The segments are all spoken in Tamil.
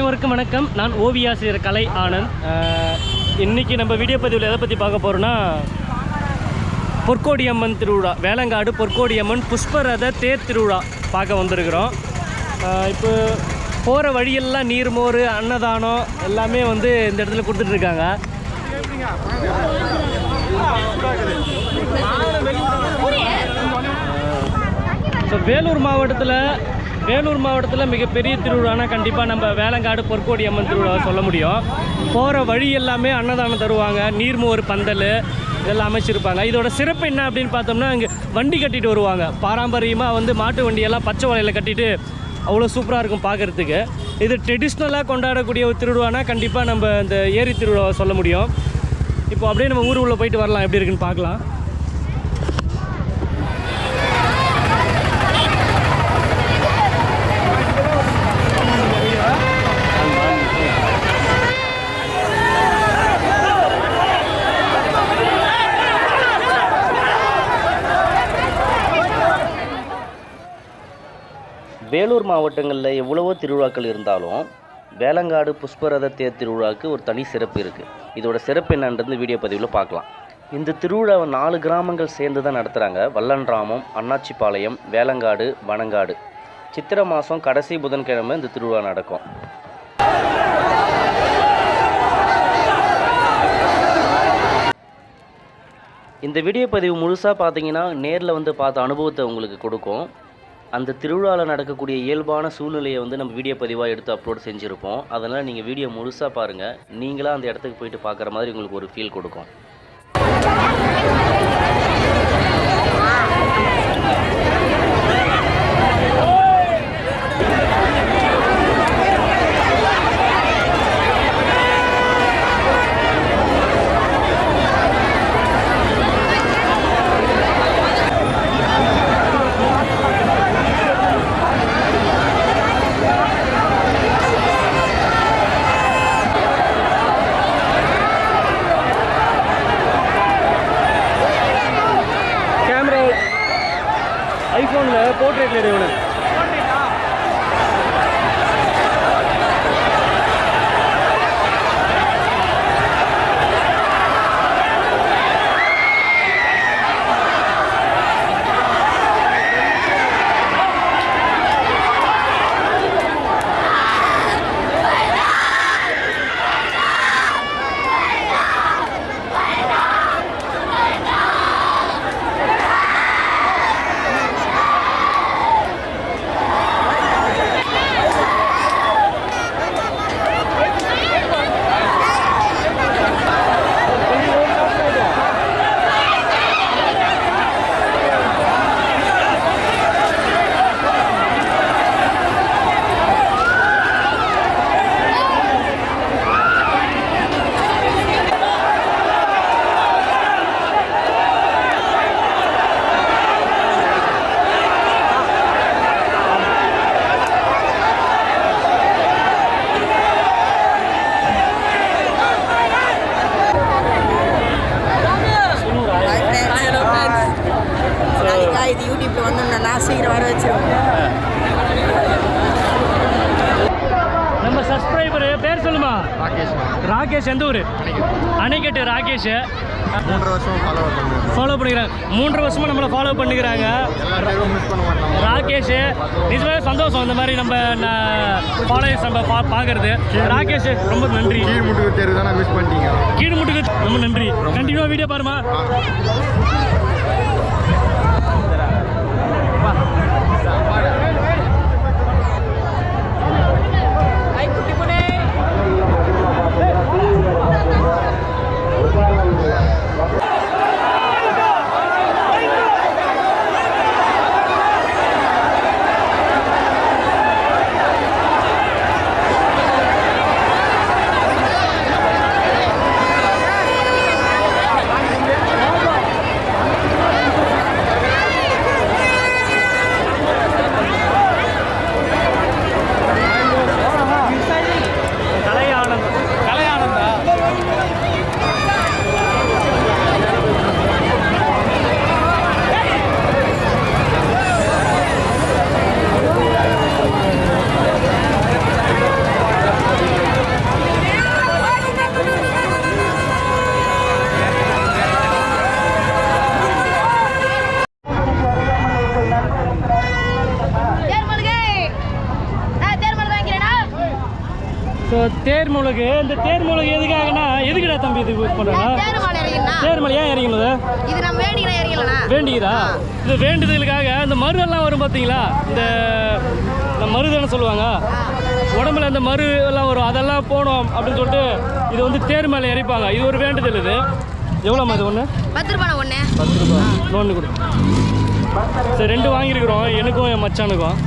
அனைவருக்கும் வணக்கம். நான் ஓவியாசிரியர் கலை ஆனந்த். இன்றைக்கி நம்ம வீடியோ பதிவில் எதை பற்றி பார்க்க போகிறோன்னா, பொற்கோடியம்மன் திருவிழா, வேலங்காடு பொற்கோடியம்மன் புஷ்பரத தேர் திருவிழா பார்க்க வந்திருக்கிறோம். இப்போ போகிற வழியெல்லாம் நீர்மோர் அன்னதானம் எல்லாமே வந்து இந்த இடத்துல கொடுத்துட்ருக்காங்க. ஸோ வேலூர் மாவட்டத்தில் மிகப்பெரிய திருவிழானா கண்டிப்பாக நம்ம வேலங்காடு பொற்கோடியம்மன் திருவிழாவை சொல்ல முடியும். போகிற வழி எல்லாமே அன்னதானம் தருவாங்க, நீர்மோர் பந்தல் இதெல்லாம் அமைச்சிருப்பாங்க. இதோட சிறப்பு என்ன அப்படின்னு பார்த்தோம்னா, இங்கே வண்டி கட்டிட்டு வருவாங்க. பாரம்பரியமாக வந்து மாட்டு வண்டியெல்லாம் பச்சை வலையில் கட்டிட்டு அவ்வளோ சூப்பராக இருக்கும் பார்க்குறதுக்கு. இது ட்ரெடிஷ்னலாக கொண்டாடக்கூடிய ஒரு திருவிழானா கண்டிப்பாக நம்ம இந்த ஏரி திருவிழாவை சொல்ல முடியும். இப்போ அப்படியே நம்ம ஊர் உள்ள போயிட்டு வரலாம், எப்படி இருக்குன்னு பார்க்கலாம். வேலூர் மாவட்டங்களில் எவ்வளவோ திருவிழாக்கள் இருந்தாலும் வேலங்காடு புஷ்பரத தேர் திருவிழாவுக்கு ஒரு தனி சிறப்பு இருக்குது. இதோட சிறப்பு என்னன்றது வீடியோ பதிவில் பார்க்கலாம். இந்த திருவிழாவை 4 கிராமங்கள் சேர்ந்து தான் நடத்துகிறாங்க. வல்லன்ராமம், அண்ணாச்சிபாளையம், வேலங்காடு, வனங்காடு. சித்திரை மாதம் கடைசி புதன்கிழமை இந்த திருவிழா நடக்கும். இந்த வீடியோ பதிவு முழுசாக பார்த்தீங்கன்னா நேரில் வந்து பார்த்த அனுபவத்தை உங்களுக்கு கொடுக்கும். அந்த திருவிழாவில் நடக்கக்கூடிய இயல்பான சூழ்நிலையை வந்து நம்ம வீடியோ பதிவாக எடுத்து அப்லோட் செஞ்சுருப்போம். அதனால் நீங்கள் வீடியோ முழுசாக பாருங்கள். நீங்களாக அந்த இடத்துக்கு போயிட்டு பார்க்குற மாதிரி உங்களுக்கு ஒரு ஃபீல் கொடுக்கும். ஐஃபோனில் போர்ட்ரேட்டில் எடுக்கணும். இது யூடியூப்ல வந்து நான் சீக்கிரம் வர வச்சிருக்கேன். நம்ம சப்ஸ்கிரைபர் பேர் சொல்லுமா? ராகேஷ். எந்த ஊர்? அணைக்கட்டு ராகேஷ். 3 வருஷம் ஃபாலோ பண்ணிக்கிறாங்க. 3 வருஷமாக நம்மளை ஃபாலோ பண்ணிக்கிறாங்க. ராகேஷ் நிஜமே சந்தோஷம் இந்த மாதிரி நம்ம ஃபாலோயர்ஸ் நம்ம பார்க்கறது. ராகேஷ் ரொம்ப நன்றி. கீழ்முட்டுக்கு தேர்வு தானே மிஸ் பண்ணிட்டீங்க. கீழ்முட்டுக்கு ரொம்ப நன்றி. கண்டிப்பாக வீடியோ பாருமா. முழுகு. இந்த தேர் முழுகு எதுக்காகனா எதுக்குடா தம்பி இது யூஸ் பண்ணுறாங்க? தேர் மலை ஏன் இறங்கணுது? இது நம்ம வேண்டிக்கிறா? இது வேண்டுதலுக்காக இந்த மருதெல்லாம் வரும் பார்த்தீங்களா? இந்த மருதானு சொல்லுவாங்க. உடம்புல அந்த மரு எல்லாம் வரும், அதெல்லாம் போனோம் அப்படின்னு சொல்லிட்டு இது வந்து தேர் மேலே இறைப்பாங்க. இது ஒரு வேண்டுதல். இது எவ்வளோம்மா? இது ஒன்று 10 ரூபா. 10 ரூபா. லோன் கொடு. சரி, 2 வாங்கியிருக்கிறோம், எனக்கும் என் மச்சானுக்கும்.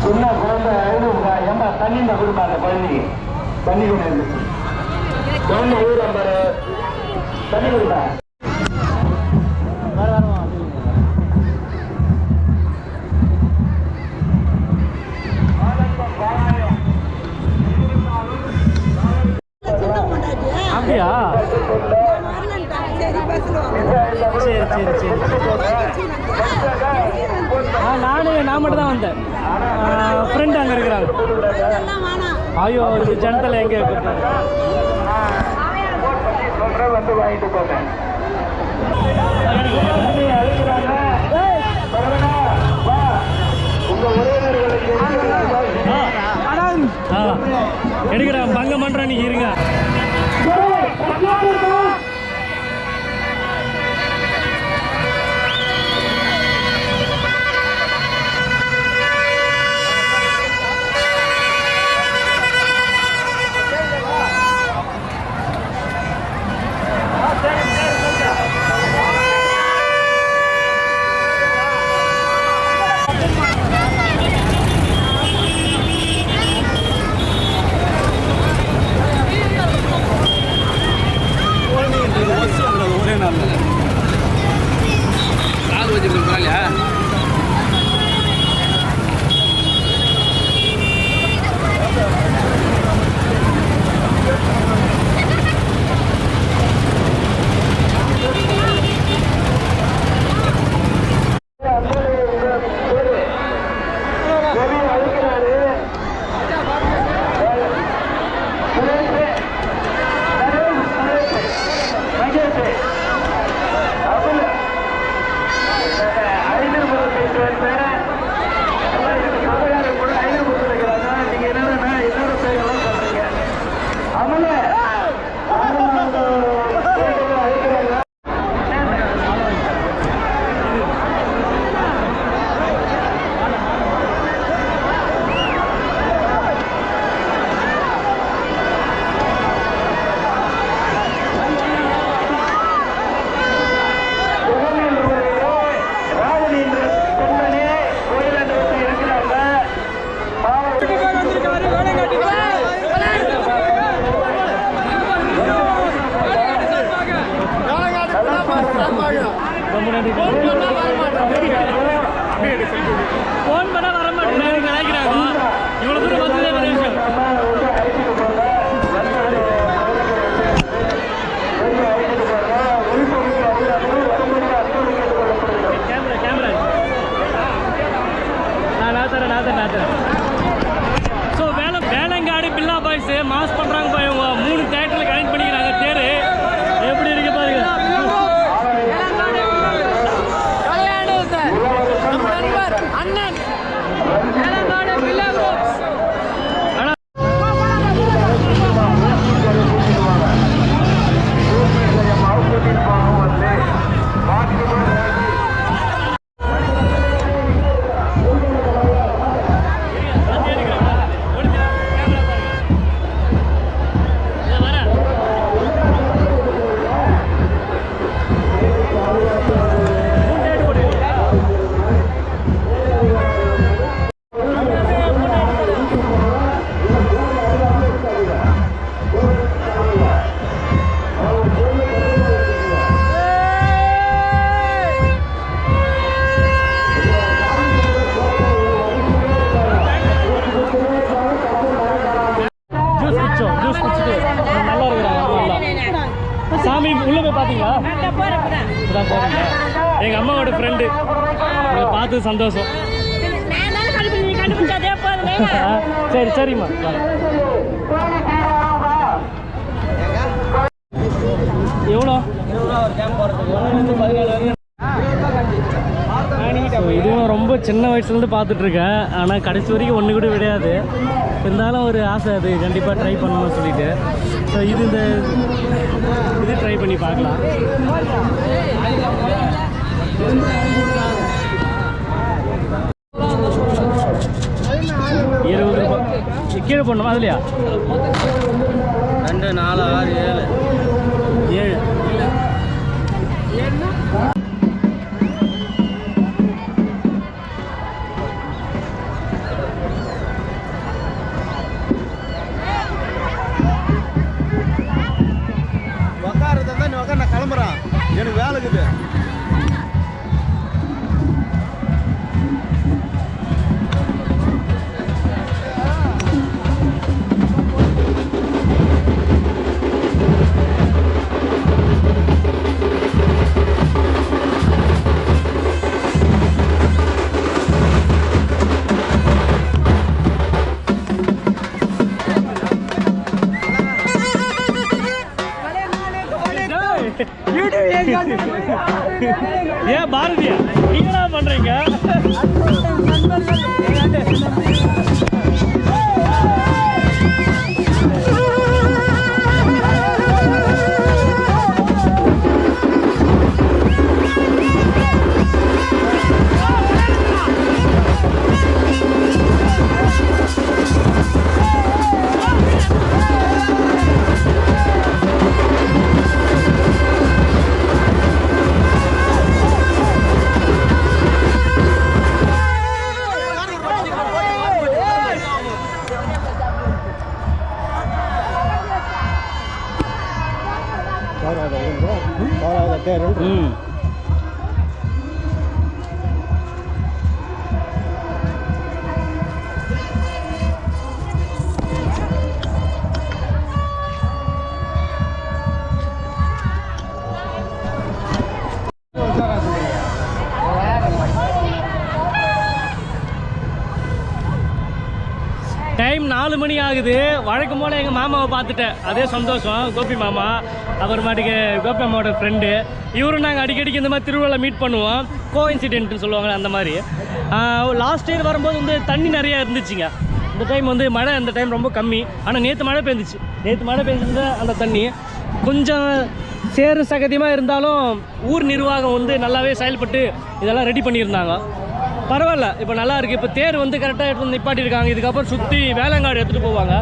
சின்ன குழந்தை ஏமா தண்ணி கொடுப்பாங்க பழனி தண்ணி கொண்டு ஊர் அம்பாரு தண்ணி கொடுப்பா. அப்படியா? சரி சரி சரி. நான் மட்டும் தான் வந்தேன். ஃப்ரெண்ட் அங்கே இருக்கிறாங்க. ஐயோ, அவருக்கு ஜனத்தில் எங்கே வந்து வாங்கிட்டு போங்க. எடுக்கிறேன், பங்கம் பண்ணுறேன், நீங்கள் இருங்க. ஃபோன் பண்ண வர மாட்டேங்கிறாங்க நினைக்கிறாங்க. இவ்வளோ தூரம் வந்ததே பெரிய விஷயம். கேமரா நான் தரேன். ஸோ வேலங்காடு பில்லா பாய்ஸ் மாஸ் பண்ணுறாங்க பாய். 3 தேட்டரில் கனெக்ட் பண்ணிக்கிறாங்க. தேர் எப்படி இருக்கு பாருங்க. அண்ணன் வேலங்காடு பில்லா பாய்ஸ். சாமி உள்ள போய் பார்த்தீங்களா? இப்பதான் போறீங்க. எங்க அம்மாவோட ஃப்ரெண்டு. உங்களை பார்த்து சந்தோஷம். சரிம்மா. எவ்வளோ? இதுவும் ரொம்ப சின்ன வயசுலேருந்து பார்த்துட்ருக்கேன். ஆனால் கடைசி வரைக்கும் ஒன்று கூட விடையாது. இருந்தாலும் ஒரு ஆசை, அது கண்டிப்பாக ட்ரை பண்ணணும்னு சொல்லிட்டு. ஸோ இது ட்ரை பண்ணி பார்க்கலாம். 20 ரூபாய் கீழே போடணுமா? அதுலையா 2 4 6 7 நான் கிளம்புறேன், எனக்கு வேலை இருக்குது. 4 மணி ஆகுது. வழக்கம் போல் எங்கள் மாமாவை பார்த்துட்டேன், அதே சந்தோஷம். கோபி மாமா, அப்புறமாட்டுக்கு கோபி மாமாவோட ஃப்ரெண்டு, இவரும் நாங்கள் அடிக்கடிக்கு இந்த மாதிரி திருவிழாவில் மீட் பண்ணுவோம். கோஇன்சிடென்ட்னு சொல்லுவாங்க அந்த மாதிரி. லாஸ்ட் இயர் வரும்போது வந்து தண்ணி நிறையா இருந்துச்சுங்க. இந்த டைம் வந்து மழை, இந்த டைம் ரொம்ப கம்மி. ஆனால் நேற்று மழை பெஞ்சிச்சு. நேற்று மழை பெஞ்சிருந்த அந்த தண்ணி கொஞ்சம் சேறு சகதியமாக இருந்தாலும் ஊர் நிர்வாகம் வந்து நல்லாவே செயல்பட்டு இதெல்லாம் ரெடி பண்ணியிருந்தாங்க. பரவாயில்ல, இப்போ நல்லா இருக்குது. இப்போ தேர் வந்து கரெக்டாக எடுத்து வந்து நிப்பாட்டியிருக்காங்க. இதுக்கப்புறம் சுற்றி வேளங்காடு எடுத்துகிட்டு போவாங்க.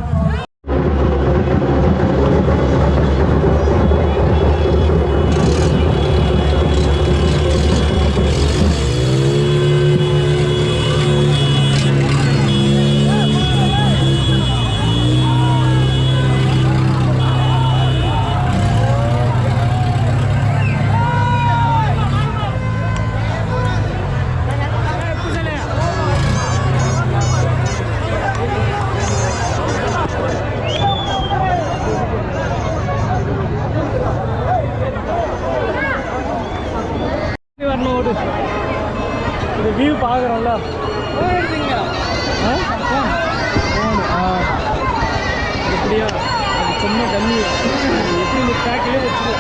வரணும் ஒரு வியூ பார்க்குறோம்ல. எப்படியா அது சும்மா தண்ணி எப்படி இந்த பேக்கிலே வச்சுக்கோ.